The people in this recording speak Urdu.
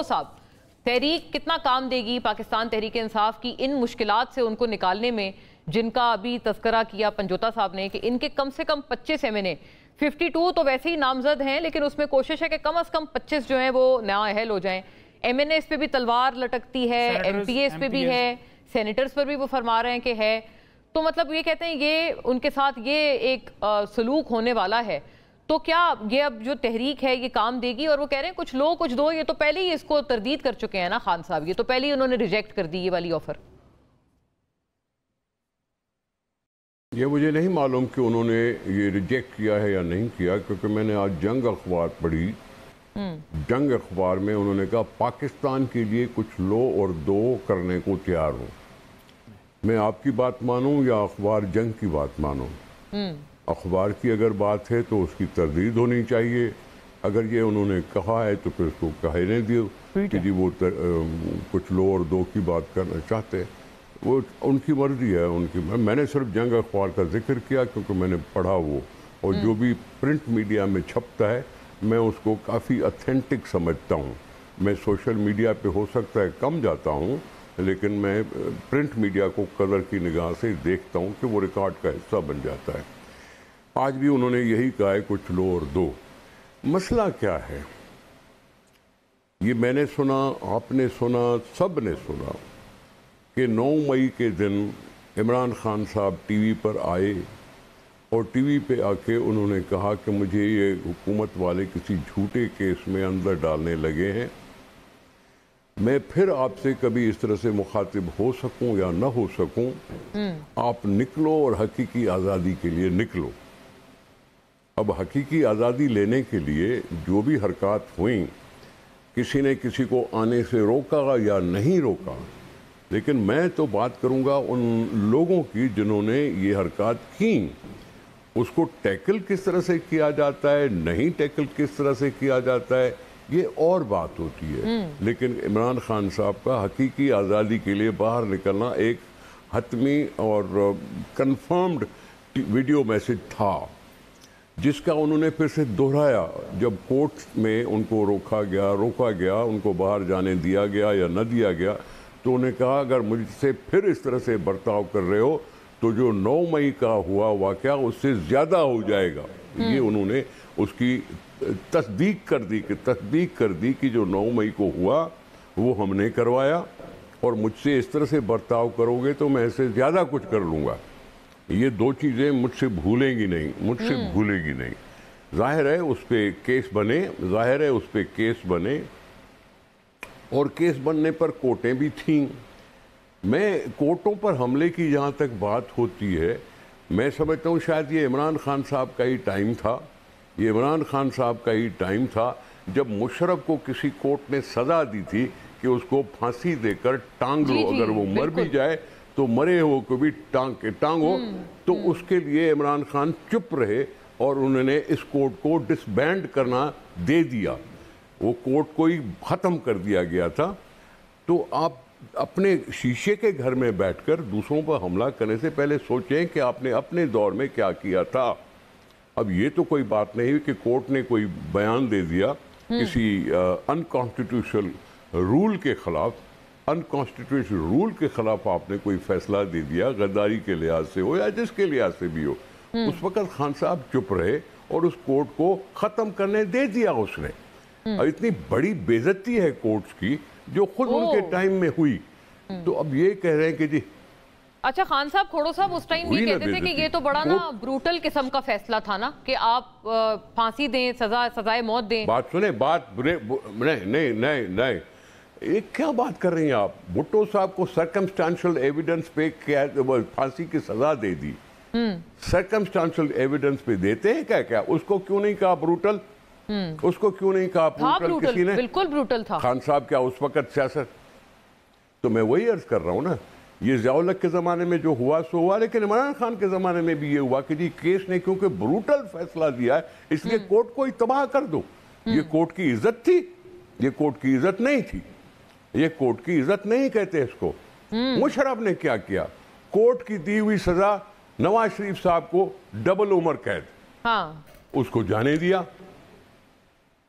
کھوڑو صاحب، تحریک کتنا کام دے گی پاکستان تحریک انصاف کی ان مشکلات سے ان کو نکالنے میں، جن کا ابھی تذکرہ کیا پنجوتا صاحب نے کہ ان کے کم سے کم 25 MNA، 52 تو ویسے ہی نامزد ہیں لیکن اس میں کوشش ہے کہ کم از کم 25 جو ہیں وہ نااہل ہو جائیں. MNAs پہ بھی تلوار لٹکتی ہے، MPAs پہ بھی ہے، سینیٹرز پر بھی وہ فرما رہے ہیں کہ ہے. تو مطلب یہ کہتے ہیں یہ ان کے ساتھ یہ ایک سلوک ہونے والا ہے. تو کیا یہ اب جو تحریک ہے یہ کام دے گی؟ اور وہ کہہ رہے ہیں کچھ لو کچھ دو، یہ تو پہلے ہی اس کو تردید کر چکے ہیں نا خان صاحب، یہ تو پہلے ہی انہوں نے ریجیکٹ کر دی یہ والی آفر. یہ مجھے نہیں معلوم کہ انہوں نے یہ ریجیکٹ کیا ہے یا نہیں کیا، کیونکہ میں نے آج جنگ اخبار پڑھی. جنگ اخبار میں انہوں نے کہا پاکستان کے لیے کچھ لو اور دو کرنے کو تیار ہوں. میں آپ کی بات مانوں یا اخبار جنگ کی بات مانوں؟ اخبار کی اگر بات ہے تو اس کی تردید ہونی چاہیے. اگر یہ انہوں نے کہا ہے تو پھر اس کو کہنے دیو کہ جی وہ کچھ لو اور دو کی بات کرنا چاہتے ہیں. وہ ان کی مرضی ہے. میں نے صرف جنگ اخبار کا ذکر کیا کیونکہ میں نے پڑھا وہ، اور جو بھی پرنٹ میڈیا میں چھپتا ہے میں اس کو کافی اتھینٹک سمجھتا ہوں. میں سوشل میڈیا پہ ہو سکتا ہے کم جاتا ہوں، لیکن میں پرنٹ میڈیا کو قدر کی نگاہ سے دیکھتا ہوں کہ وہ ریکارڈ کا حصہ بن جاتا ہے. آج بھی انہوں نے یہی کہا ہے کچھ لو اور دو. مسئلہ کیا ہے؟ یہ میں نے سنا، آپ نے سنا، سب نے سنا کہ 9 مئی کے دن عمران خان صاحب ٹی وی پر آئے اور ٹی وی پہ آ کے انہوں نے کہا کہ مجھے یہ حکومت والے کسی جھوٹے کیس میں اندر ڈالنے لگے ہیں. میں پھر آپ سے کبھی اس طرح سے مخاطب ہو سکوں یا نہ ہو سکوں، آپ نکلو اور حقیقی آزادی کے لیے نکلو. اب حقیقی آزادی لینے کے لیے جو بھی حرکات ہوئیں، کسی نے کسی کو آنے سے روکا یا نہیں روکا، لیکن میں تو بات کروں گا ان لوگوں کی جنہوں نے یہ حرکات کیں. اس کو ٹیکل کس طرح سے کیا جاتا ہے، نہیں ٹیکل کس طرح سے کیا جاتا ہے، یہ اور بات ہوتی ہے. لیکن عمران خان صاحب کا حقیقی آزادی کے لیے باہر نکلنا ایک حتمی اور کنفرمڈ ویڈیو میسج تھا، جس کا انہوں نے پھر سے دہرایا جب کورٹ میں ان کو روکا گیا، ان کو باہر جانے دیا گیا یا نہ دیا گیا. تو انہوں نے کہا اگر مجھ سے پھر اس طرح سے برتاؤ کر رہے ہو تو جو 9 مئی کا ہوا واقعہ اس سے زیادہ ہو جائے گا. یہ انہوں نے اس کی تصدیق کر دی کہ جو 9 مئی کو ہوا وہ ہم نے کروایا، اور مجھ سے اس طرح سے برتاؤ کرو گے تو میں اس سے زیادہ کچھ کر لوں گا. یہ دو چیزیں مجھ سے بھولے گی نہیں. ظاہر ہے اس پہ کیس بنے، اور کیس بننے پر کورٹیں بھی تھیں. میں کورٹوں پر حملے کی جہاں تک بات ہوتی ہے، میں سمجھتا ہوں شاید یہ عمران خان صاحب کا ہی ٹائم تھا جب مشرف کو کسی کورٹ نے سزا دی تھی کہ اس کو پھانسی دے کر ٹانگ لو، اگر وہ مر بھی جائے تو مرے ہو کو بھی ٹانگ ہو. تو اس کے لیے عمران خان چپ رہے اور انہوں نے اس کورٹ کو ڈسبینڈ کرنا دے دیا. وہ کورٹ کو ہی ختم کر دیا گیا تھا. تو آپ اپنے شیشے کے گھر میں بیٹھ کر دوسروں پر حملہ کرنے سے پہلے سوچیں کہ آپ نے اپنے دور میں کیا کیا تھا. اب یہ تو کوئی بات نہیں کہ کورٹ نے کوئی بیان دے دیا کسی انکانسٹیٹیوشنل رول کے خلاف آپ نے کوئی فیصلہ دے دیا، غداری کے لحاظ سے ہو یا جس کے لحاظ سے بھی ہو. اس وقت خان صاحب چپ رہے اور اس کورٹ کو ختم کرنے دے دیا اس نے. اور اتنی بڑی بے عزتی ہے کورٹس کی جو خود ان کے ٹائم میں ہوئی. تو اب یہ کہہ رہے ہیں کہ جی اچھا خان صاحب، کھوڑو صاحب اس ٹائم یہ کہتے تھے کہ یہ تو بڑا نا بروٹل قسم کا فیصلہ تھا نا کہ آپ پھانسی دیں، سزائے موت دیں. بات سنیں، نہیں یہ کیا بات کر رہی ہیں آپ؟ بھٹو صاحب کو سرکمسٹانشل ایویڈنس پہ پھانسی کی سزا دے دی. سرکمسٹانشل ایویڈنس پہ دیتے ہیں کیا؟ اس کو کیوں نہیں کہا بروٹل؟ اس کو کیوں نہیں کہا بروٹل؟ کسی نے بالکل بروٹل تھا. خان صاحب کیا اس وقت سیاست؟ تو میں وہی عرض کر رہا ہوں نا، یہ ضیاء الحق کے زمانے میں جو ہوا سو ہوا، لیکن عمران خان کے زمانے میں بھی یہ ہوا کہ جی کیس نے کیونکہ بروٹل فیصلہ دیا ہے اس لیے کورٹ کو ہی تباہ کر دو. یہ کورٹ کی عزت تھی؟ یہ کورٹ کی عزت نہیں تھی. یہ کورٹ کی عزت نہیں کہتے اس کو. مشرف نے کیا کیا؟ کورٹ کی دی ہوئی سزا نواز شریف صاحب کو ڈبل عمر قید، اس کو جانے دیا.